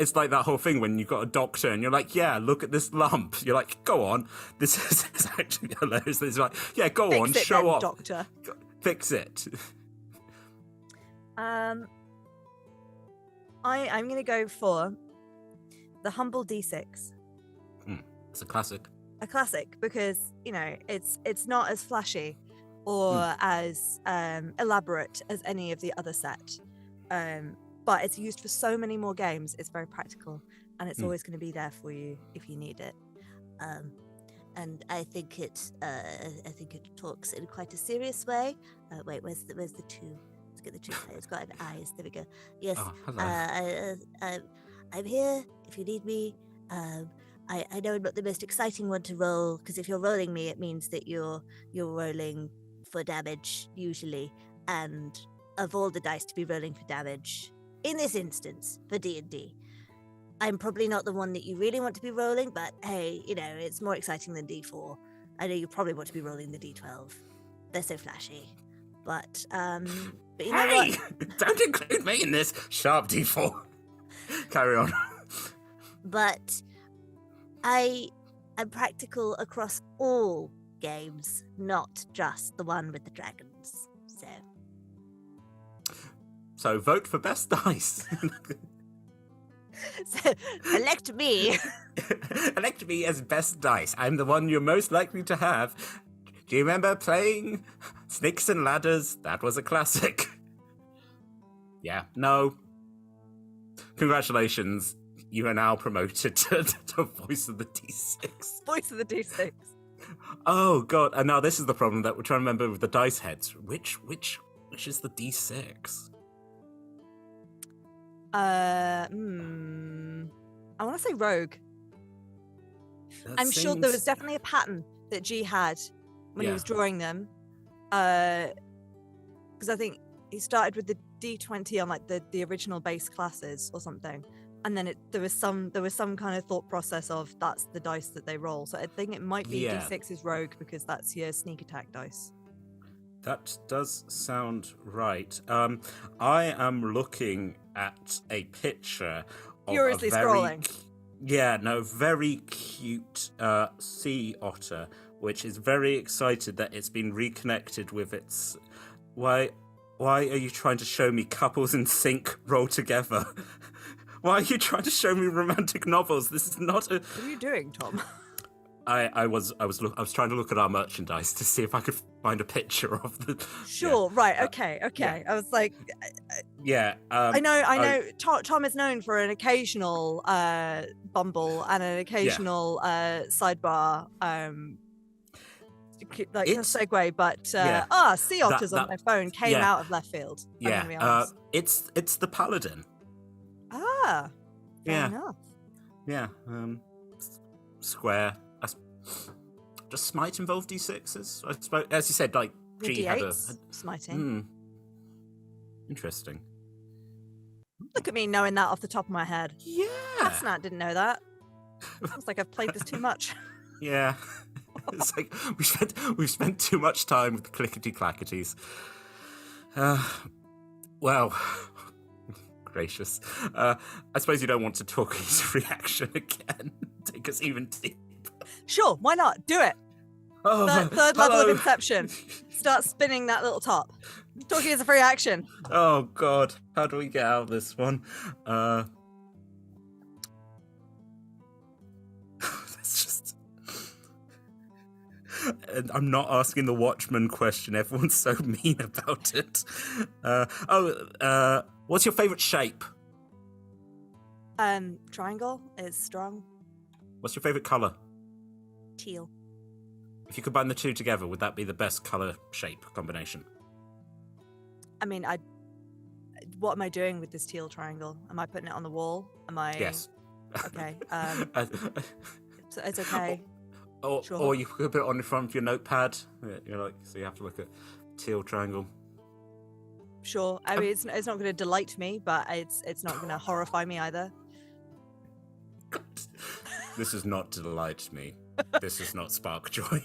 It's like that whole thing when you've got a doctor and you're like, yeah, look at this lump. You're like, go on. This is actually hilarious. It's like, yeah, go on, show off. Doctor. Fix it. I'm going to go for the Humble D6. It's a classic. A classic because, it's not as flashy or as elaborate as any of the other set. But it's used for so many more games. It's very practical, and it's always going to be there for you if you need it. And I think it talks in quite a serious way. Wait, where's the two? Let's get the two. It's got an eyes. There we go. Yes. Oh, hello. I'm here if you need me. I know I'm not the most exciting one to roll, because if you're rolling me, it means that you're rolling for damage usually, and of all the dice to be rolling for damage, in this instance for D&D, I'm probably not the one that you really want to be rolling, but hey, it's more exciting than D4. I know you probably want to be rolling the D12. They're so flashy. But you know what? Don't include me in this. Sharp D4. Carry on. But I am practical across all games, not just the one with the dragons. So vote for best dice. So elect me. Elect me as best dice. I'm the one you're most likely to have. Do you remember playing Snakes and Ladders? That was a classic. Yeah, no. Congratulations. You are now promoted to Voice of the D6. Voice of the D6. Oh, God. And now this is the problem that we're trying to remember with the dice heads. Which is the D6? I want to say rogue. I'm sure there was definitely a pattern that G had when he was drawing them. Because I think he started with the D20 on like the original base classes or something, and then there was some kind of thought process of that's the dice that they roll. So I think it might be D6 is rogue, because that's your sneak attack dice. That does sound right. I am looking at a picture of Furiously scrolling. Very cute sea otter, which is very excited that it's been reconnected with its... Why are you trying to show me couples in sync roll together? Why are you trying to show me romantic novels? This is not a... What are you doing, Tom? I was trying to look at our merchandise to see if I could find a picture of the... Sure, right, okay. Yeah. I was like... I know. Tom is known for an occasional bumble and an occasional sidebar, like a segue, but sea otters on my phone came out of left field. It's the paladin. Fair enough. Yeah, square. Does smite involve d6s? I suppose, as you said, like G had a smiting. Interesting. Look at me knowing that off the top of my head. Yeah. Asnat didn't know that. It's like I've played this too much. Yeah. It's like we've spent too much time with the clickety-clacketies. Well, gracious. I suppose you don't want to talk his reaction again. Take us even deeper. Sure, why not? Do it. Third level of Inception. Start spinning that little top. Talking is a free action. Oh, God. How do we get out of this one? That's just... And I'm not asking the Watchman question. Everyone's so mean about it. What's your favourite shape? Triangle is strong. What's your favourite colour? Teal. If you combine the two together, would that be the best colour shape combination? I mean, what am I doing with this teal triangle? Am I putting it on the wall? Am I? Yes. Okay. It's okay. Or you could put it on the front of your notepad. You're like, so you have to look at teal triangle. Sure. I mean, it's not going to delight me, but it's not going to horrify me either. This does not delight me. This does not spark joy.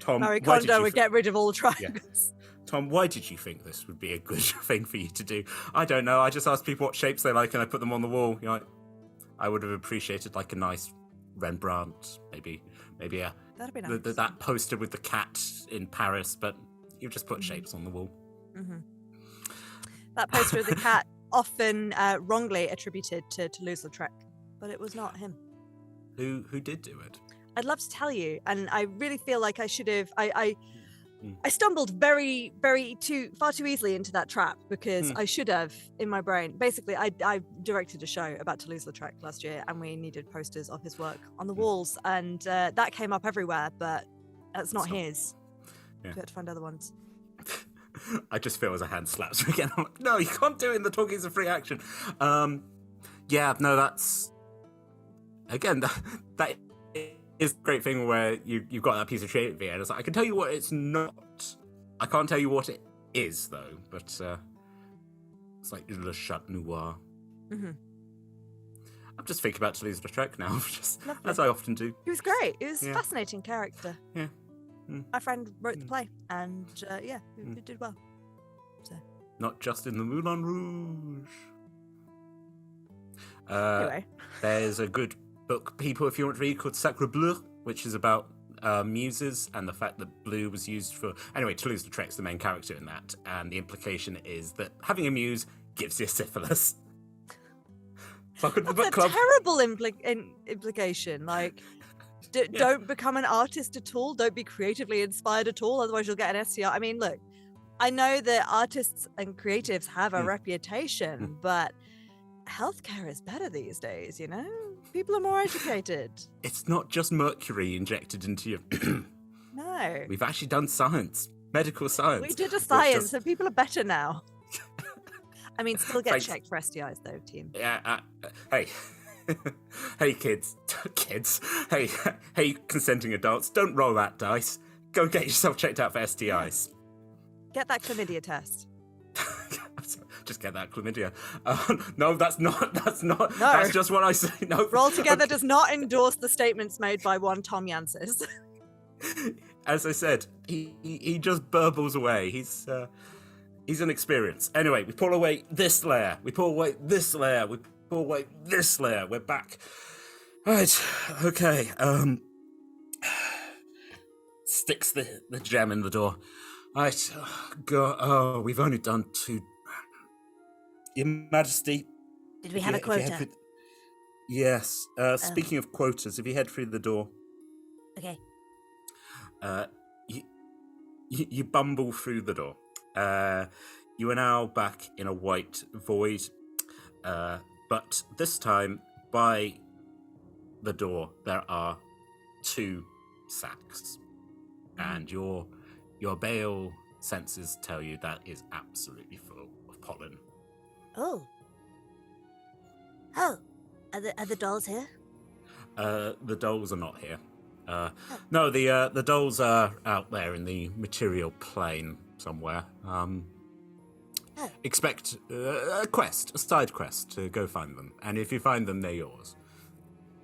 Tom, Marie Kondo would get rid of all triangles. Yeah. Tom, why did you think this would be a good thing for you to do? I don't know. I just asked people what shapes they like and I put them on the wall. You know, I would have appreciated like a nice Rembrandt, maybe a that'd be nice. That poster with the cat in Paris, but you just put shapes on the wall. Mm-hmm. That poster of the cat often wrongly attributed to Toulouse-Lautrec, but it was not him. Who did do it? I'd love to tell you, and I really feel like I should have. I I stumbled far too easily into that trap because I should have in my brain. Basically, I directed a show about Toulouse-Lautrec last year, and we needed posters of his work on the walls, and that came up everywhere, but that's not his. Yeah. We had to find other ones. I just feel as a hand slaps me again. I'm like, no, you can't do it in the talking is a free action. Yeah, no, that's again that is a great thing where you've got that piece of creativity, and it's like I can tell you what it's not. I can't tell you what it is though, but it's like Le Chat Noir. Mm-hmm. I'm just thinking about Toulouse-Lautrec now, just as I often do. He was great. He was a fascinating character. Yeah. My friend wrote the play, and it did well. So. Not just in the Moulin Rouge. Anyway. There's a good book, people, if you want to read, called Sacre Bleu, which is about muses and the fact that blue was used for... Anyway, Toulouse-Lautrec's the main character in that, and the implication is that having a muse gives you syphilis. Welcome to the book club. That's a terrible implication. Like... Don't become an artist at all. Don't be creatively inspired at all. Otherwise, you'll get an STI. I mean, look, I know that artists and creatives have a reputation, but healthcare is better these days, you know? People are more educated. It's not just mercury injected into you. No. We've actually done science, medical science. We did a science, so people are better now. I mean, still get checked for STIs, though, team. Yeah, hey. Hey kids, hey consenting adults, don't roll that dice. Go get yourself checked out for STIs. Get that chlamydia test. Just get that chlamydia. No, that's not. No. That's just what I say. No. Roll Together does not endorse the statements made by one Tom Jansis. As I said, he just burbles away. He's an experience. Anyway, we pull away this layer. We pull away this layer. We pull away this layer. We're back. Right. Okay. Sticks the gem in the door. Right. Go. Oh, we've only done 2. Your Majesty. Did we have a quota? Yes. Speaking of quotas, if you head through the door. Okay. You bumble through the door. You are now back in a white void, but this time by the door there are 2 sacks, and your Bale senses tell you that is absolutely full of pollen. Oh, are the dolls here? The dolls are not here. No, the dolls are out there in the material plane somewhere. Expect a side quest to go find them, and if you find them, they're yours.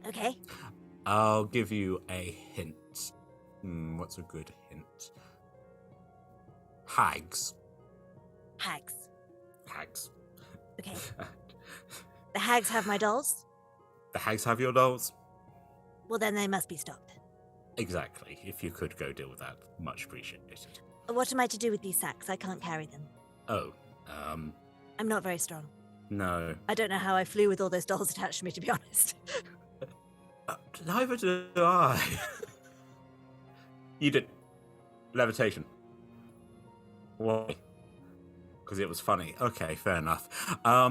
Okay. I'll give you a hint. What's a good hint? Hags. Okay. The hags have my dolls? The hags have your dolls? Well, then they must be stopped. Exactly. If you could go deal with that, much appreciated. What am I to do with these sacks? I can't carry them. Oh, I'm not very strong. No. I don't know how I flew with all those dolls attached to me, to be honest. Neither do I. You did. Levitation. Why? Because it was funny. Okay, fair enough. I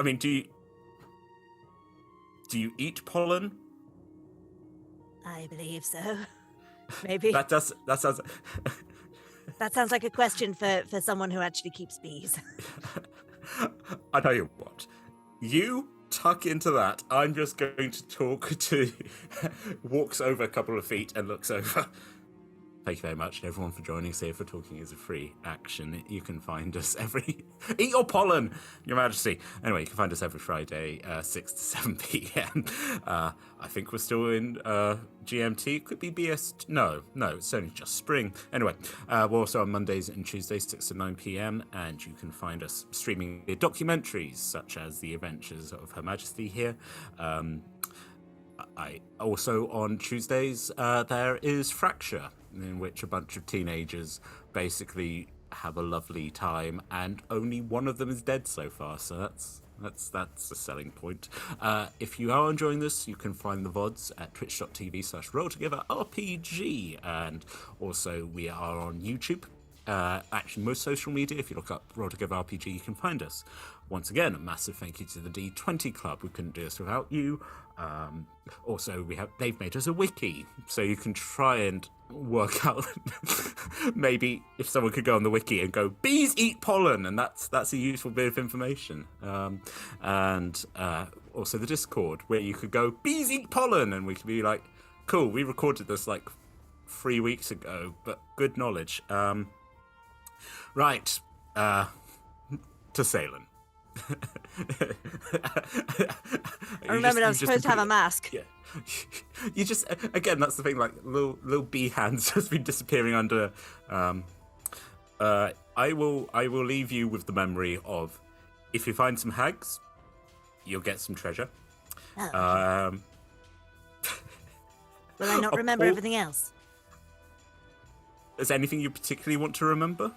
mean, do you eat pollen? I believe so. Maybe. That sounds... That sounds like a question for someone who actually keeps bees. I tell you what. You tuck into that. I'm just going to talk to... walks over a couple of feet and looks over. Thank you very much, everyone, for joining us here for Talking is a Free Action. You can find us every... Eat your pollen, Your Majesty. Anyway, you can find us every Friday, 6 to 7 p.m. I think we're still in GMT. Could be BS... No, it's only just spring. Anyway, we're also on Mondays and Tuesdays, 6 to 9 p.m. And you can find us streaming documentaries, such as The Adventures of Her Majesty here. I also, on Tuesdays, there is Fracture, in which a bunch of teenagers basically have a lovely time, and only one of them is dead so far, so That's a selling point. If you are enjoying this, you can find the VODs at twitch.tv/RollTogetherRPG, and also we are on YouTube. Actually, most social media, if you look up Roll Together RPG, you can find us. Once again, a massive thank you to the D20 Club. We couldn't do this without you. Also, they've made us a wiki, so you can try and work out maybe if someone could go on the wiki and go, bees eat pollen, and that's a useful bit of information. And also the Discord, where you could go, bees eat pollen, and we could be like, cool, we recorded this like 3 weeks ago, but good knowledge. Right, Tesaillinn. I remembered I was supposed to have a mask. Yeah. You just, again, that's the thing, like little bee hands just been disappearing under. I will leave you with the memory of, if you find some hags, you'll get some treasure. Oh. Will I not remember everything else? Is there anything you particularly want to remember?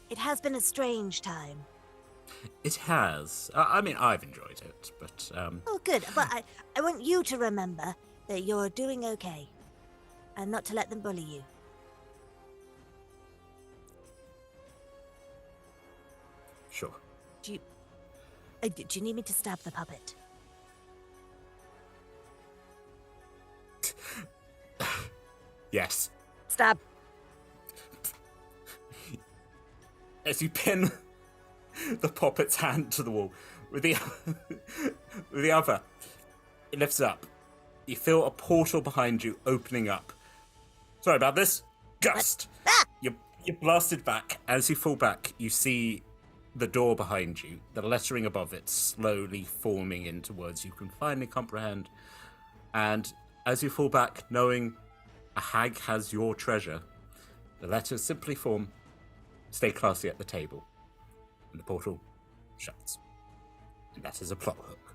It has been a strange time. It has. I mean, I've enjoyed it, but... Oh, good. But I want you to remember that you're doing okay. And not to let them bully you. Sure. Do you need me to stab the puppet? Yes. Stab. As you pin the puppet's hand to the wall, with the other, it lifts up. You feel a portal behind you opening up. Sorry about this. Gust! Ah! You're blasted back. As you fall back, you see the door behind you, the lettering above it slowly forming into words you can finally comprehend. And as you fall back, knowing a hag has your treasure, the letters simply form, stay classy at the table. And the portal shuts. And that is a plot hook.